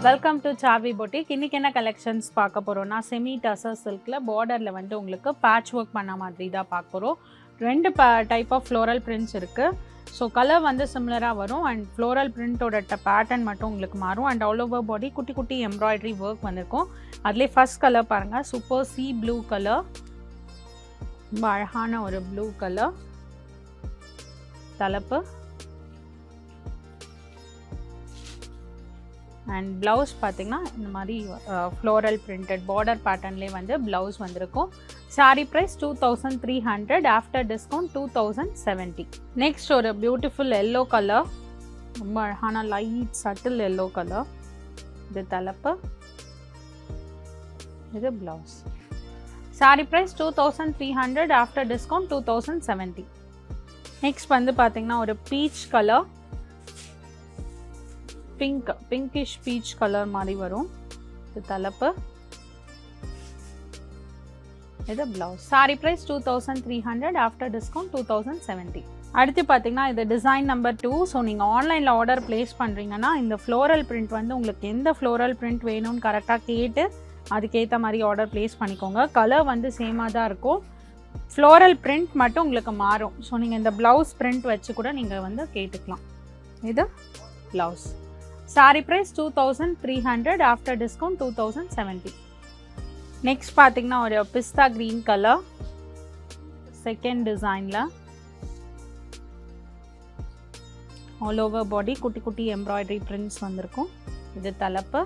Welcome to சாவி boutique. இன்னைக்கு என்ன கலெக்ஷன்ஸ் பார்க்க போறோம்னா செமி டசர் சில்க்ல பார்டர்ல வந்து உங்களுக்கு பேட்ச் ஒர்க் பண்ண மாதிரி தான் பார்க்க போறோம். ரெண்டு டைப் ஆஃப் ஃப்ளோரல் பிரிண்ட்ஸ் இருக்கு. ஸோ கலர் வந்து சிமிலராக வரும் அண்ட் ஃப்ளோரல் பிரிண்டோட பேட்டர்ன் மட்டும் உங்களுக்கு மாறும் அண்ட் ஆல் ஓவர் பாடி குட்டி குட்டி எம்ப்ராய்டரி ஒர்க் வந்திருக்கும். அதுலேயே ஃபர்ஸ்ட் கலர் பாருங்கள், சூப்பர் சி ப்ளூ கலர், ரொம்ப அழகான ஒரு ப்ளூ கலர் தலைப்பு அண்ட் ப்ளவுஸ் பார்த்தீங்கன்னா இந்த மாதிரி ஃப்ளோரல் பிரிண்டட் பார்டர் பேட்டர்ன்லேயே வந்து ப்ளவுஸ் வந்திருக்கும். Sari price 2300, after discount 2070. Next ஒரு பியூட்டிஃபுல் எல்லோ கலர், ரொம்ப அழகான லைட் சட்டில் எல்லோ கலர், இது தலைப்பு, இது blouse. Sari price 2300, after discount 2070. Next வந்து பார்த்தீங்கன்னா ஒரு peach colour, pinkish peach colour மாதிரி வரும், இது தலைப்பு, இது blouse. Sari price 2300, after discount 2070. அடுத்து பார்த்தீங்கன்னா இது டிசைன் நம்பர் 2. ஸோ நீங்கள் ஆன்லைனில் ஆர்டர் பிளேஸ் பண்ணுறீங்கன்னா இந்த ஃப்ளோரல் பிரிண்ட் வந்து உங்களுக்கு எந்த ஃப்ளோரல் பிரிண்ட் வேணும்னு கரெக்டாக கேட்டு அதுக்கேற்ற மாதிரி ஆர்டர் பிளேஸ் பண்ணிக்கோங்க. கலர் வந்து சேமாக தான் இருக்கும், ஃப்ளோரல் பிரிண்ட் மட்டும் உங்களுக்கு மாறும். ஸோ நீங்கள் இந்த ப்ளவுஸ் பிரிண்ட் வச்சு கூட நீங்கள் வந்து கேட்டுக்கலாம். இது blouse. Sari price 2300, after discount 2070. Next பார்த்தீங்கன்னா ஒரு பிஸ்தா க்ரீன் கலர், செகண்ட் டிசைனில் ஆல் ஓவர் பாடி குட்டி குட்டி எம்ப்ராய்டரி பிரிண்ட்ஸ் வந்திருக்கும், இது தலைப்பு,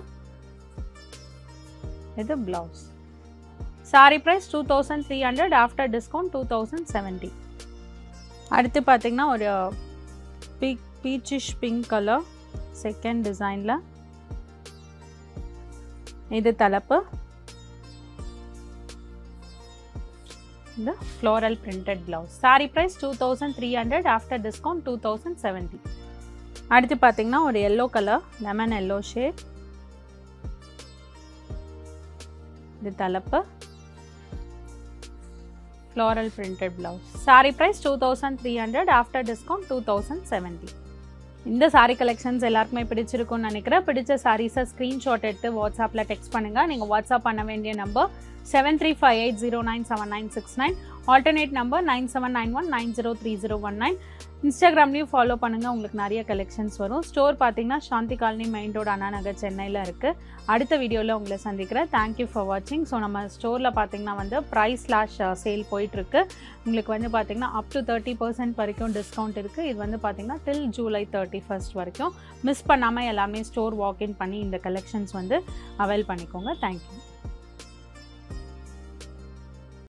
இது blouse. Sari price 2300, after discount 2070. அடுத்து பார்த்தீங்கன்னா ஒரு பீச்சிஷ் பிங்க் கலர், செகண்ட் டிசைனில், இது தலைப்பு, இந்த floral printed blouse. Sari price 2300, after discount 2070. அடுத்து பார்த்தீங்கன்னா ஒரு yellow colour, lemon yellow shade, இது தலைப்பு, floral printed blouse. Sari price 2300, after discount 2070. இந்த சாரீ கலெக்ஷன்ஸ் எல்லாருக்குமே பிடிச்சிருக்கும்னு நினைக்கிறேன். பிடிச்ச சாரீஸை ஸ்க்ரீன்ஷாட் எடுத்து வாட்ஸ்அப்பில் டெக்ஸ்ட் பண்ணுங்கள். நீங்கள் வாட்ஸ்அப் பண்ண வேண்டிய நம்பர் 7358097969, ஆல்டர்னேட் நம்பர் 9791903019. இன்ஸ்டாகிராம்லேயும் ஃபாலோ பண்ணுங்கள், உங்களுக்கு நிறைய கலெக்ஷன்ஸ் வரும். ஸ்டோர் பார்த்தீங்கன்னா சாந்தி colony main road, Anna Nagar, சென்னையில் இருக்குது. அடுத்த வீடியோவில் உங்களை சந்திக்கிறேன். தேங்க்யூ ஃபார் வாட்சிங். ஸோ நம்ம ஸ்டோரில் பார்த்தீங்கன்னா வந்து ப்ரைஸ் /சேல் போயிட்டுருக்கு. உங்களுக்கு வந்து பார்த்தீங்கன்னா அப் டு 30% வரைக்கும் டிஸ்கவுண்ட் இருக்குது. இது வந்து பார்த்தீங்கன்னா டில் ஜூலை 31 வரைக்கும். மிஸ் பண்ணாமல் எல்லாமே ஸ்டோர் வாக்இன் பண்ணி இந்த கலெக்ஷன்ஸ் வந்து அவைல் பண்ணிக்கோங்க. தேங்க்யூ.